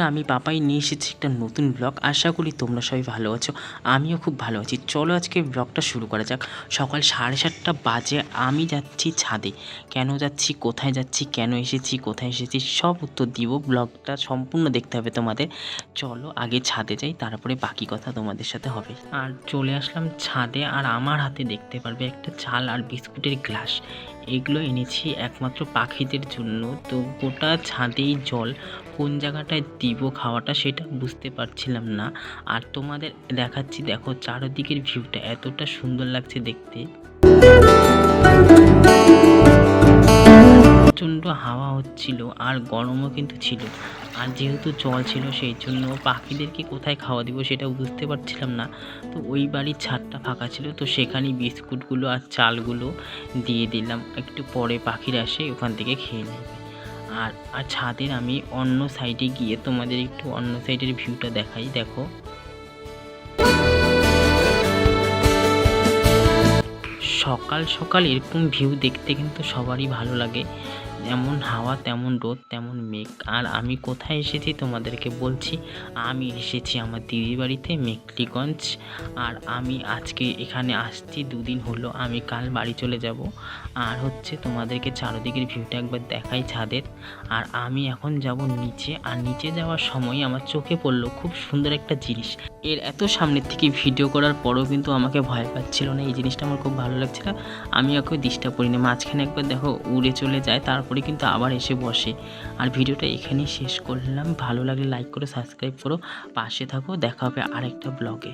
বন্ধুরা, আমি পাপাই নিয়ে এসেছি একটা নতুন ব্লগ। আশা করি তোমরা সবাই ভালো আছো, আমিও খুব ভালো আছি। চলো আজকে ব্লগটা শুরু করা যাক। সকাল 7:30 বাজে, আমি যাচ্ছি ছাদে। কেন যাচ্ছি, কোথায় যাচ্ছি, কেন এসেছি, কোথায় এসেছি, সব উত্তর দিব। ব্লগটা সম্পূর্ণ দেখতে হবে তোমাদের। চলো আগে ছাদে যাই, তারপরে বাকি কথা তোমাদের সাথে হবে। আর চলে আসলাম ছাদে, আর আমার হাতে দেখতে পারবে একটা চাল আর বিস্কুটের গ্লাস। এগুলো এনেছি একমাত্র পাখিদের জন্য। তো গোটা ছাদেই জল, কোন জায়গাটায় দিব খাওয়াটা সেটা বুঝতে পারছিলাম না। আর তোমাদের দেখাচ্ছি, দেখো চারিদিকের ভিউটা এতটা সুন্দর লাগছে দেখতে। প্রচণ্ড হাওয়া হচ্ছিল আর গরমও কিন্তু ছিল। আর যেহেতু জল ছিল সেই জন্য পাখিদেরকে কোথায় খাওয়া দিব সেটা বুঝতে পারছিলাম না। তো ওই বাড়ির ছাদটা ফাঁকা ছিল, তো সেখানেই বিস্কুটগুলো আর চালগুলো দিয়ে দিলাম। একটু পরে পাখিরা এসে ওখান থেকে খেয়ে নেবে। আর ছাদের আমি অন্য সাইডে গিয়ে তোমাদের একটু অন্য সাইডের ভিউটা দেখাই। দেখো সকাল সকাল এরকম ভিউ দেখতে কিন্তু সবারই ভালো লাগে। যেমন হাওয়া তেমন রোদ তেমন মেঘ। আর আমি কোথায় এসেছি তোমাদেরকে বলছি, আমি এসেছি আমার দিদির বাড়িতে, মেখলিগঞ্জ। আর আমি আজকে এখানে আসছি 2 দিন হলো, আমি কাল বাড়ি চলে যাব। আর হচ্ছে তোমাদেরকে চারদিকের ভিউটা একবার দেখাই ছাদের। আর আমি এখন যাব নিচে, আর নিচে যাওয়ার সময় আমার চোখে পড়লো খুব সুন্দর একটা জিনিস। এর এত সামনের থেকে ভিডিও করার পরেও কিন্তু আমাকে ভয় পাচ্ছিল না, এই জিনিসটা আমার খুব ভালো লাগছিল। আমি ওকে ডিস্টার্ব করি না, মাঝখানে একবার দেখো উড়ে চলে যায়, তারপরে কিন্তু আবার এসে বসে। আর ভিডিওটা এখানেই শেষ করলাম। ভালো লাগলে লাইক করো, সাবস্ক্রাইব করো, পাশে থাকো। দেখা হবে আরেকটা ব্লগে।